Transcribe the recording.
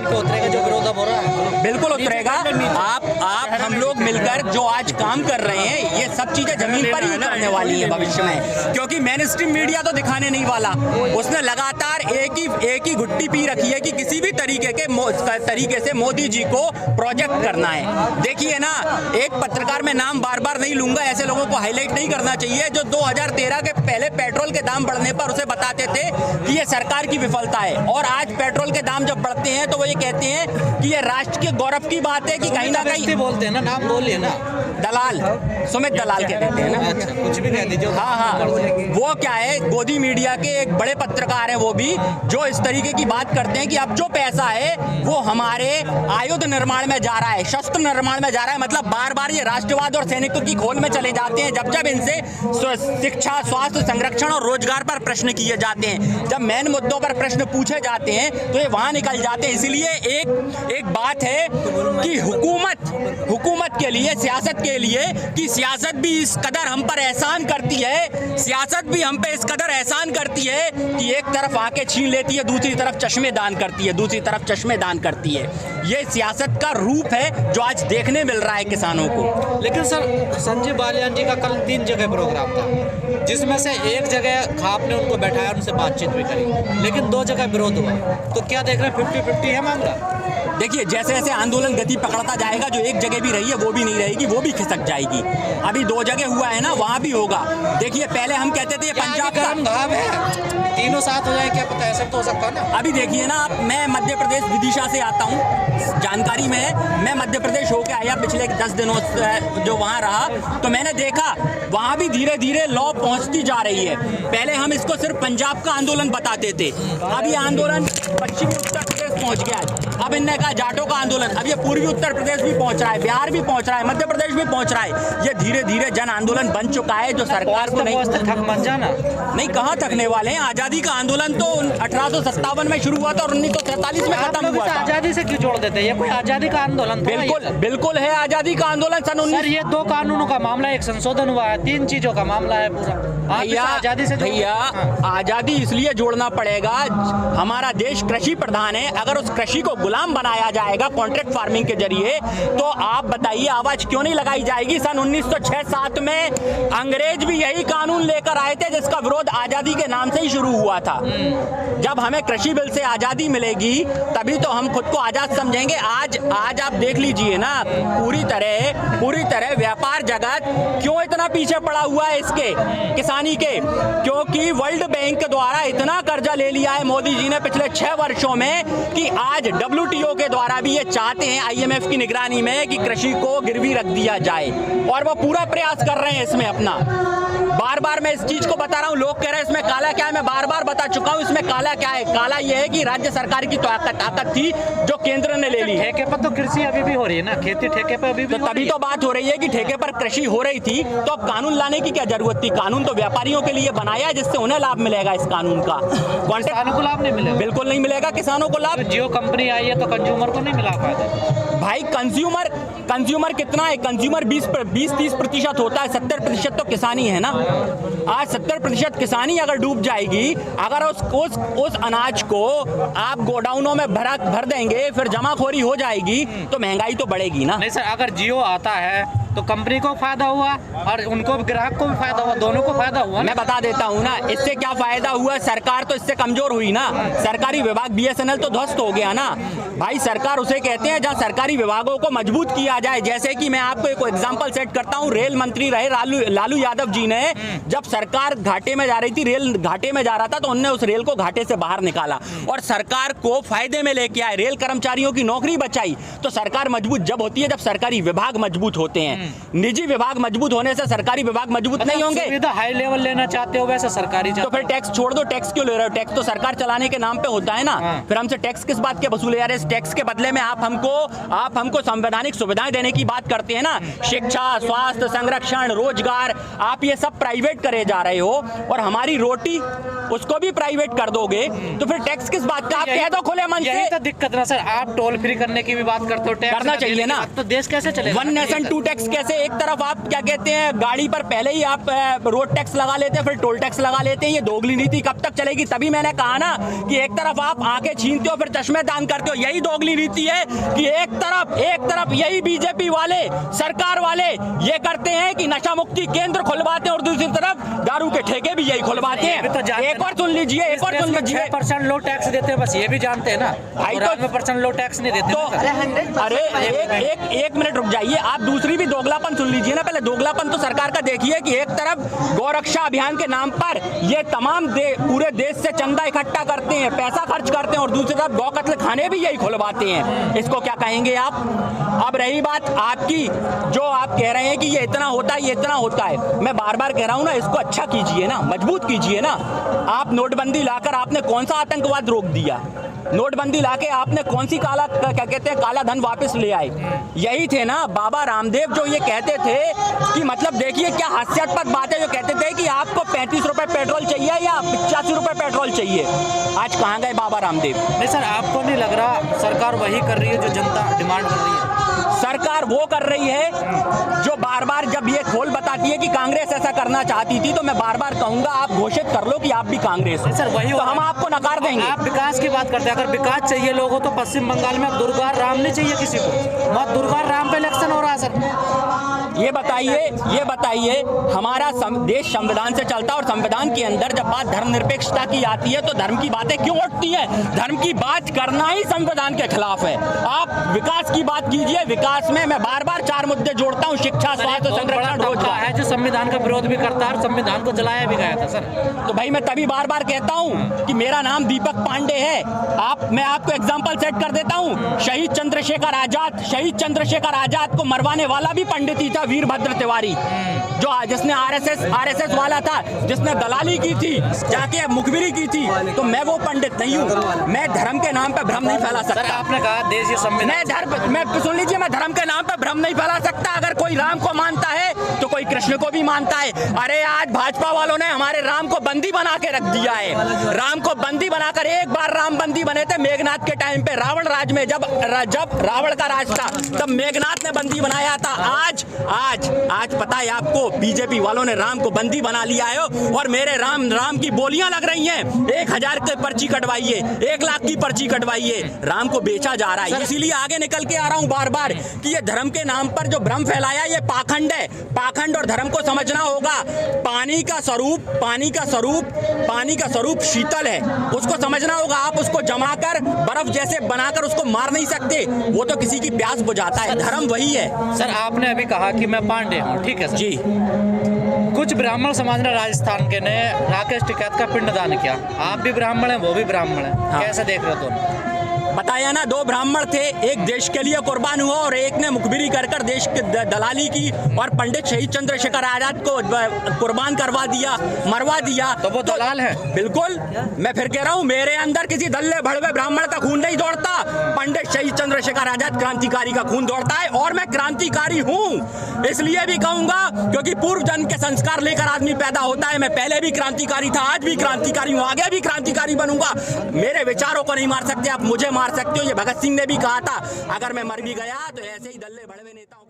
पे उतरेगा जो विरोध अब हो रहा है? बिल्कुल उतरेगा। आप हम लोग मिलकर जो आज काम कर रहे हैं, ये सब चीजें जमीन पर ही उतरने वाली है भविष्य में, क्योंकि मेन स्ट्रीम मीडिया तो दिखाने नहीं वाला। उसने लगातार एक ही घुट्टी पी रखी है कि किसी भी तरीके से मोदी जी को प्रोजेक्ट करना है। देखिए ना, एक पत्रकार में नाम बार बार नहीं लूंगा, ऐसे लोगों को हाईलाइट नहीं करना चाहिए जो 2013 के पहले पेट्रोल के दाम बढ़ने पर उसे बताते थे कि ये सरकार की विफलता है, और आज पेट्रोल के दाम जब बढ़ते हैं तो वो ये कहते हैं कि ये राष्ट्र के गौरव की बात है कि कहीं ना कहीं बोलते हैं ना, नाम बोलिए ना, दलाल सुमित दलाल कह देते हैं ना। अच्छा, कुछ भी कह दीजिए। हाँ, वो क्या है, गोदी मीडिया के एक बड़े पत्रकार हैं वो भी, जो इस तरीके की बात करते हैं कि अब जो पैसा है वो हमारे आयुध निर्माण में जा रहा है, शस्त्र निर्माण में जा रहा है। मतलब बार बार ये राष्ट्रवाद और सैनिकों की खोल में चले जाते हैं जब इनसे शिक्षा, स्वास्थ्य, संरक्षण और रोजगार पर प्रश्न किए जाते हैं। जब मेन मुद्दों पर प्रश्न पूछे जाते हैं तो ये वहां निकल जाते हैं। इसलिए एक बात है कि हुकूमत के लिए, सियासत के लिए, कि सियासत भी इस कदर हम पर एहसान करती है, सियासत भी हम पे इस कदर एहसान करती है कि एक तरफ आंखें छीन लेती है, दूसरी तरफ चश्मे दान करती है। ये सियासत का रूप है जो आज देखने मिल रहा है किसानों को। लेकिन सर, संजीव बालियान जी का कल 3 जगह प्रोग्राम था, जिसमें से एक जगह खाप ने उनको बैठाया, उनसे बातचीत भी करी, लेकिन 2 जगह विरोध हुआ। तो क्या देख रहे हैं, 50-50 है मामला? देखिए, जैसे जैसे आंदोलन गति पकड़ता जाएगा, जो एक जगह भी रही है वो भी नहीं रहेगी, वो भी खिसक जाएगी। अभी 2 जगह हुआ है ना, वहाँ भी होगा। देखिए, पहले हम कहते थे पंजाब का भाव है, तीनों साथ हो जाए, क्या पता, ऐसा तो हो सकता है ना। अभी देखिए ना, मैं मध्य प्रदेश विदिशा से आता हूँ, जानकारी में है, मैं मध्य प्रदेश होके आया पिछले 10 दिनों से, जो वहाँ रहा तो मैंने देखा वहाँ भी धीरे धीरे लॉ पहुँचती जा रही है। पहले हम इसको सिर्फ पंजाब का आंदोलन बताते थे, अब ये आंदोलन पश्चिमी उत्तर प्रदेश पहुँच गया है। अब इनने कहा जाटों का आंदोलन, अब ये पूर्वी उत्तर प्रदेश भी पहुँच रहा है, बिहार भी पहुँच रहा है, मध्य प्रदेश भी पहुँच रहा है। ये धीरे धीरे जन आंदोलन बन चुका है, जो सरकार को नहीं कहाँ थकने वाले हैं। आजादी का आंदोलन तो 1857 में शुरू हुआ था और 1947 में खत्म हुआ था। आजादी से क्यों जोड़ देते हैं? ये कोई आजादी का आंदोलन? बिल्कुल है आजादी का आंदोलन। सन 19 ये 2 कानूनों का मामला, एक संशोधन हुआ है, 3 चीजों का मामला है पूरा। आजादी से भैया, आजादी इसलिए जोड़ना पड़ेगा, हमारा देश कृषि प्रधान है। अगर उस कृषि को गुलाम बनाया जाएगा कॉन्ट्रैक्ट फार्मिंग के जरिए, तो आप बताइए आवाज क्यों नहीं लगाई जाएगी? सन 1906-7 में अंग्रेज भी यही कानून लेकर आए थे, जिसका विरोध आजादी के नाम से ही शुरू हुआ था। जब हमें कृषि बिल से आजादी मिलेगी तभी तो हम खुद को आजाद समझेंगे। आज आप देख लीजिए ना, पूरी तरह व्यापार जगत क्यों इतना पीछे पड़ा हुआ है इसके, किसानी के? क्योंकि वर्ल्ड बैंक द्वारा इतना कर्जा ले लिया है मोदी जी ने पिछले 6 वर्षों में कि आज WTO के द्वारा भी ये चाहते हैं, IMF की निगरानी में, कि कृषि को गिरवी रख दिया जाए, और वो पूरा प्रयास कर रहे हैं इसमें अपना। बार बार मैं इस चीज को बता रहा हूँ, लोग कह रहे हैं इसमें काला क्या है, मैं बार बार बता चुका हूँ इसमें काला क्या है। काला ये है कि राज्य सरकार की ताकत थी जो केंद्र ने ले ली। ठेके पर तो कृषि अभी भी हो रही है ना, खेती ठेके पर अभी भी, तो तभी तो बात हो रही है कि ठेके पर कृषि हो रही थी, तो अब कानून लाने की क्या जरूरत थी? कानून तो व्यापारियों के लिए बनाया है, जिससे उन्हें लाभ मिलेगा इस कानून का। किसानों को लाभ नहीं मिलेगा? बिल्कुल नहीं मिलेगा किसानों को लाभ। जियो कंपनी आई है तो कंज्यूमर को नहीं मिला फायदा। भाई कंज्यूमर कितना है? कंज्यूमर 20-30% होता है, 70% तो किसानी है ना। आज 70% किसानी अगर डूब जाएगी, अगर उस अनाज को आप गोडाउनों में भर देंगे, फिर जमाखोरी हो जाएगी, तो महंगाई तो बढ़ेगी ना। नहीं सर, अगर जियो आता है तो कंपनी को फायदा हुआ और उनको ग्राहक को भी फायदा हुआ, दोनों को फायदा हुआ। मैं बता देता हूँ ना, इससे क्या फायदा हुआ? सरकार तो इससे कमजोर हुई ना। सरकारी विभाग BSNL तो ध्वस्त हो गया ना। भाई, सरकार उसे कहते हैं जहाँ सरकारी विभागों को मजबूत किया जाए। जैसे कि मैं आपको एक एग्जांपल सेट करता हूँ, रेल मंत्री रहे लालू यादव जी ने, जब सरकार घाटे में जा रही थी, रेल घाटे में जा रहा था, तो उन्होंने उस रेल को घाटे से बाहर निकाला और सरकार को फायदे में लेके आए, रेल कर्मचारियों की नौकरी बचाई। तो सरकार मजबूत जब होती है जब सरकारी विभाग मजबूत होते हैं। निजी विभाग मजबूत होने से सरकारी विभाग मजबूत नहीं होंगे। हाई लेवल लेना चाहते हो वैसे सरकारी, तो फिर टैक्स छोड़ दो। टैक्स क्यों ले रहे हो? टैक्स तो सरकार चलाने के नाम पे होता है ना। फिर हमसे टैक्स किस बात के वसूले? यार, इस टैक्स के बदले में आप हमको संवैधानिक सुविधाएं देने की बात करते हैं ना। शिक्षा, स्वास्थ्य, संरक्षण, रोजगार, आप ये सब प्राइवेट करे जा रहे हो और हमारी रोटी उसको भी प्राइवेट कर दोगे तो फिर टैक्स किस बात का? आप कह दो खुले मन यही से। तो दिक्कत ना सर, आप टोल फ्री करने की भी बात करते हो, टैक्स करना चाहिए ना, तो देश कैसे चलेगा? वन नेशन टू टैक्स कैसे? एक तरफ आप क्या कहते हैं गाड़ी पर पहले ही आप रोड टैक्स लगा लेते हैं, फिर टोल टैक्स लगा लेते हैं। ये दोगली नीति कब तक चलेगी? तभी मैंने कहा ना कि एक तरफ आप आंखें छीनते हो फिर चश्मे दान करते हो। यही दोगली नीति है कि एक तरफ यही बीजेपी वाले सरकार वाले ये करते हैं कि नशा मुक्ति केंद्र खुलवाते हैं और दूसरी तरफ दारू के ठेके भी यही खुलवाते हैं। एक और सुन लीजिए, 6% लोग टैक्स देते हैं, बस ये भी जानते हैं ना, 93% लोग टैक्स नहीं देते। तो अरे एक मिनट रुक जाइए, आप दूसरी भी दोगलापन सुन लीजिए ना। पहले दोगलापन तो सरकार का देखिए कि एक तरफ गौरक्षा अभियान के नाम पर ये तमाम पूरे देश से चंदा इकट्ठा करते हैं, पैसा खर्च करते हैं और दूसरी तरफ गौ कत्ल खाने भी यही खुलवाते हैं। इसको क्या कहेंगे आप? अब रही बात आपकी, जो आप कह रहे हैं कि ये इतना होता है, ये इतना होता है, मैं बार बार कह रहा हूं ना, इसको अच्छा कीजिए ना, मजबूत कीजिए ना। आप नोटबंदी लाकर आपने कौन सा आतंकवाद रोक दिया? नोटबंदी लाके आपने कौन सी काला क्या कहते हैं काला धन वापस ले आए? यही थे ना बाबा रामदेव जो ये कहते थे कि मतलब देखिए क्या हास्यास्पद बात है, जो कहते थे कि आपको 35 रुपए पेट्रोल चाहिए या 85 रुपए पेट्रोल चाहिए। आज कहाँ गए बाबा रामदेव? नहीं सर, आपको नहीं लग रहा सरकार वही कर रही है जो जनता डिमांड कर रही है? सरकार वो कर रही है जो बार बार जब ये खोल बताती है कि कांग्रेस ऐसा करना चाहती थी, तो मैं बार बार कहूंगा आप घोषित कर लो कि आप भी कांग्रेस हो। सर वही तो हम आपको नकार देंगे। आप विकास की बात करते हैं, अगर विकास चाहिए लोगों तो पश्चिम बंगाल में अब दुर्गा राम नहीं चाहिए किसी को, वहाँ दुर्गा राम पे इलेक्शन हो रहा है सर। ये बताइए हमारा देश संविधान से चलता है और संविधान के अंदर जब बात धर्मनिरपेक्षता की आती है तो धर्म की बातें क्यों उठती हैं? धर्म की बात करना ही संविधान के खिलाफ है। आप विकास की बात कीजिए, विकास में मैं बार बार 4 मुद्दे जोड़ता हूँ, शिक्षा, स्वास्थ्य, संरक्षण, रोजगार है जो संविधान का विरोध भी करता है और संविधान को जलाया भी गया था सर। तो भाई मैं तभी बार बार कहता हूँ कि मेरा नाम दीपक पांडे है। मैं आपको एग्जाम्पल सेट कर देता हूँ। शहीद चंद्रशेखर आजाद को मरवाने वाला भी पंडित ही था, वीरभद्र तिवारी, जो जिसने आरएसएस वाला था, जिसने दलाली की थी, जाके मुखबिरी की थी। तो मैं वो पंडित नहीं हूँ। मैं धर्म के नाम पे भ्रम नहीं फैला सकता। सर आपने कहा देश संविधान, मैं सुन लीजिए, मैं धर्म के नाम पे भ्रम नहीं फैला सकता। अगर कोई राम को मानता है तो कोई कृष्ण को भी मानता है। अरे आज भाजपा वालों ने हमारे राम को बंदी बना के रख दिया है। राम को बंदी बनाकर, एक बार राम बंदी बने थे मेघनाथ के टाइम पे, रावण राज में, जब रावण का राज था तब मेघनाथ ने बंदी बनाया था। आज पता है आपको, बीजेपी वालों ने राम को बंदी बना लिया है और मेरे राम की बोलियां लग रही हैं। 1000 की पर्ची कटवाइए, 1 लाख की पर्ची कटवाइए, राम को बेचा जा रहा है। इसीलिए आगे निकल के आ रहा हूं बार बार कि ये धर्म के नाम पर जो भ्रम फैलाया ये पाखंड है। पाखंड और धर्म को समझना होगा। पानी का स्वरूप शीतल है, उसको समझना होगा। आप उसको जमाकर बर्फ जैसे बनाकर उसको मार नहीं सकते, वो तो किसी की प्यास बुझाता है। धर्म वही है। सर आपने अभी कहा कि मैं पांडे हूँ, ठीक है सर जी। कुछ ब्राह्मण समाज ने राजस्थान के ने राकेश टिकैत का पिंडदान किया। आप भी ब्राह्मण हैं, वो भी ब्राह्मण है, हाँ। कैसे देख रहे हो दोनों? बताया ना, 2 ब्राह्मण थे, एक देश के लिए कुर्बान हुआ और एक ने मुखबिरी कर देश की दलाली की और पंडित शहीद चंद्रशेखर आजाद को कुर्बान करवा दिया, मरवा दिया। तो वो दलाल है। बिल्कुल, मैं फिर कह रहा हूं, मेरे अंदर किसी दल्ले भड़वे ब्राह्मण का खून नहीं दौड़ता। पंडित शहीद चंद्रशेखर आजाद क्रांतिकारी का खून दौड़ता है और मैं क्रांतिकारी हूं। इसलिए भी कहूंगा क्योंकि पूर्व जन्म के संस्कार लेकर आदमी पैदा होता है। मैं पहले भी क्रांतिकारी था, आज भी क्रांतिकारी हूं, आगे भी क्रांतिकारी बनूंगा। मेरे विचारों को नहीं मार सकते आप, मुझे मार सकते हो। ये भगत सिंह ने भी कहा था, अगर मैं मर भी गया तो ऐसे ही दल्ले भड़वे नेताओं